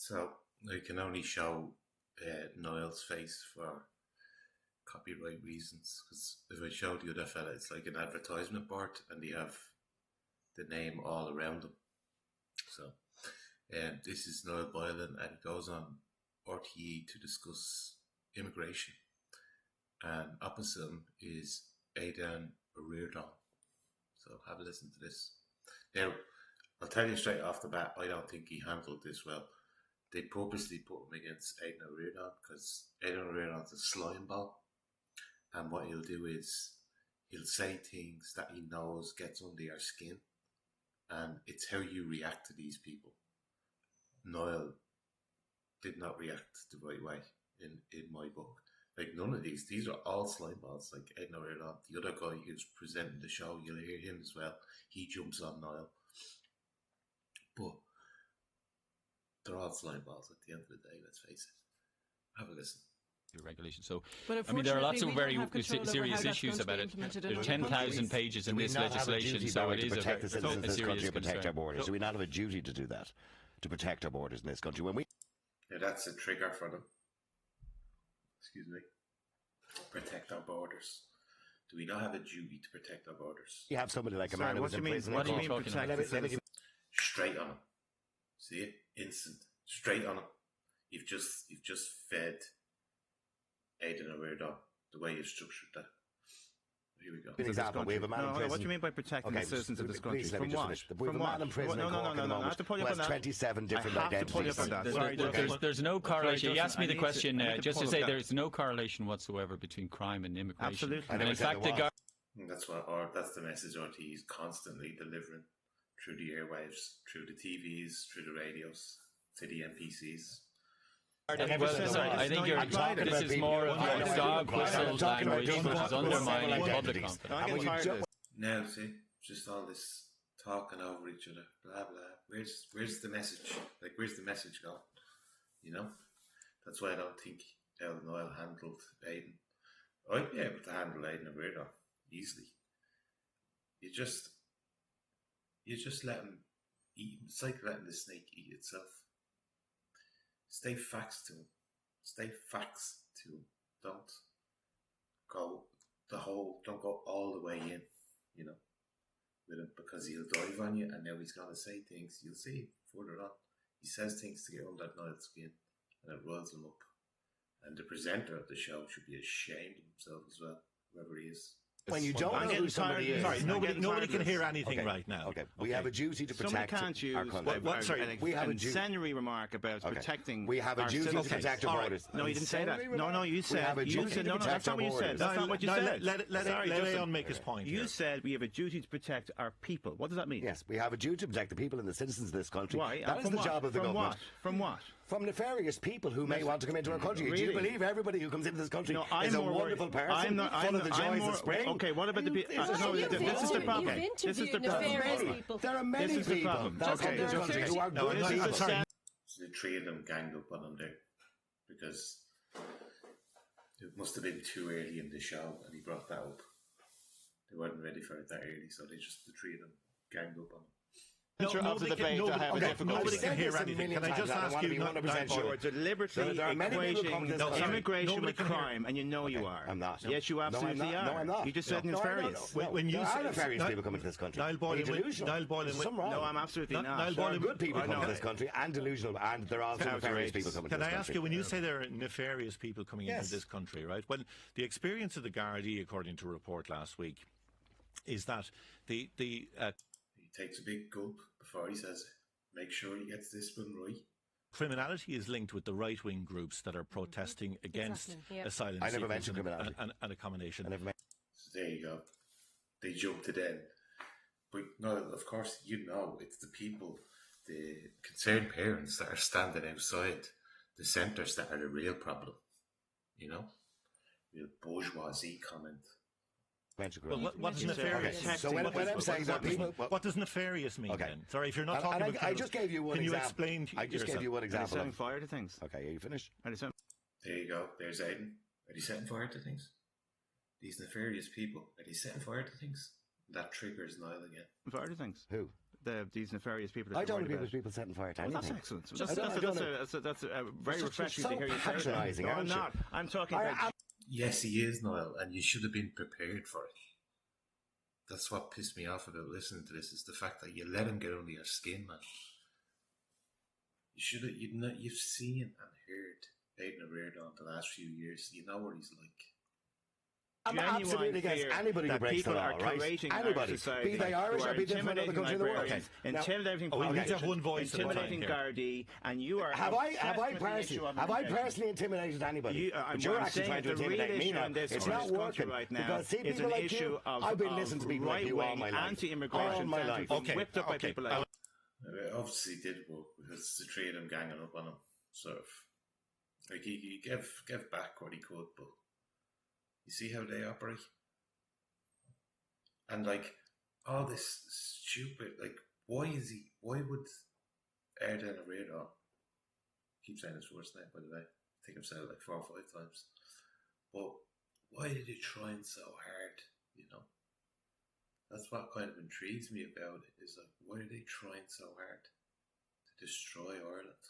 So I can only show Niall's face for copyright reasons, because if I show the other fella, it's like an advertisement board and they have the name all around them. So this is Niall Boylan, and he goes on RTE to discuss immigration, and opposite him is Aidan O'Riordan. So have a listen to this. Now, I'll tell you straight off the bat, I don't think he handled this well. They purposely put him against Aidan O'Riordan because Aidan O'Riordan's a slime ball, and what he'll do is he'll say things that he knows gets under your skin, and it's how you react to these people. Niall did not react the right way in my book. Like, none of these are all slime balls. Like Aidan O'Riordan, the other guy who's presenting the show, you'll hear him as well. He jumps on Niall. But they're all slime balls at the end of the day, let's face it. Have a listen. Regulation. So, but I mean, there are lots of very serious issues about it. There's 10,000 pages in this legislation, so it is a serious protect our borders. Do we not have a duty to do that, to protect our borders in this country? When we that's a trigger for them. Excuse me. Protect our borders. Do we not have a duty to protect our borders? You have somebody like a man who was in prison. What do you mean protect? Straight on him. See it? Instant. Straight on him. You've just fed Aidan O'Riordan the way you've structured that. Here we go. For example, we have a man in prison. What do you mean by protecting the citizens of this country? From what? We have a man in prison in Cork at the moment who has 27 different identities. There's no correlation. You asked me the question just to say there's no correlation whatsoever between crime and immigration. Absolutely. And in fact, that's the message RTE is constantly delivering through the airwaves, through the TVs, through the radios, to the NPCs. I think this is more of your dog whistle language, which is undermining public confidence. Now, see, just all this talking over each other, blah blah. Where's the message? Like, where's the message gone? You know, that's why I don't think Niall handled Aidan. I'd be able to handle Aidan O'Riordan easily. You just let him eat. It's like letting the snake eat itself. Stay facts to him. Stay facts to him. Don't go all the way in, you know, with him, because he'll dive on you, and now he's going to say things. You'll see further on. He says things to get under Niall's skin, and it rolls him up. And the presenter of the show should be ashamed of himself as well, whoever he is. When you don't know who somebody is. Sorry, nobody can hear anything right now. Okay, we have a duty to protect our country. We have a incendiary remark about protecting. We have a duty to protect our borders. No, you didn't say that. No, you said. We have a duty to protect our borders. That's not what you said. Let Leon make his point. You said we have a duty to protect our people. What does that mean? Yes, we have a duty to protect the people and the citizens of this country. Why? That is the job of the government. From what? From nefarious people who may want to come into our country. Do you believe everybody who comes into this country is a wonderful person, full of the joys of spring? Okay, what about the people? This is the problem. This is the problem. There are many people that come to this country who are good people. So the three of them ganged up on him there because it must have been too early in the show, and he brought that up. They weren't ready for it that early, so the three of them ganged up on him. Nobody can hear anything. Can I just ask you, you're deliberately equating immigration with crime, and you know you are. I'm not. Yes, you absolutely are. No, I'm not. You just said nefarious. When you say nefarious people coming to this country, Niall Boylan, no, I'm absolutely not. Niall Boylan, good people come to this country, and delusional, and there are also nefarious people coming to this country. Can I ask you, when you say there are nefarious people coming into this country, right? Well, the experience of the Gardaí, according to a report last week, is that the he takes a big gulp before he says it. Make sure he gets this one right. Criminality is linked with the right-wing groups that are protesting against asylum I never mentioned criminality. And accommodation. So there you go. They jumped it in. But no, of course, you know, it's the people, the concerned parents that are standing outside the centres that are the real problem. You know? Real bourgeoisie comment. Well, what does nefarious? Okay. So when I'm saying that people, what does nefarious mean then? Sorry, if you're not talking about. I just gave you one example. Can you explain? I just gave you one example. Setting fire to things. Okay, are you finished? There you go. There's Aidan. Are they setting fire to things? These nefarious people, are they setting fire to things? That triggers Niall again. Fire to things. Who? these nefarious people. I don't agree with people setting fire to anything. That's excellent. That's very refreshing to hear you say that. No, I'm not. I'm talking about... Yes, he is, Niall, and you should have been prepared for it. That's what pissed me off about listening to this, is the fact that you let him get under your skin, man. You should have, you've seen and heard Aidan O'Riordan the last few years. You know what he's like. I'm absolutely against anybody who breaks the law, right? Anybody, be they Irish or be they from another country in the world. Intimidating Gardaí, and you are. Have I personally intimidated anybody? You're actually trying to intimidate me now. It's not working right now. Because see, people like you, I've been listening to people like you all my life. Anti-immigration, all my life. Whipped up by people like. It obviously did work, because the three of them ganging up on him, sort of. Like he gave back what he could, but you see how they operate, and like all this stupid, like why would Aidan O'Riordan, keep saying his worst name by the way, I think I've said it like 4 or 5 times, but why did he trying so hard? You know, that's what kind of intrigues me about it, is like, why are they trying so hard to destroy Ireland?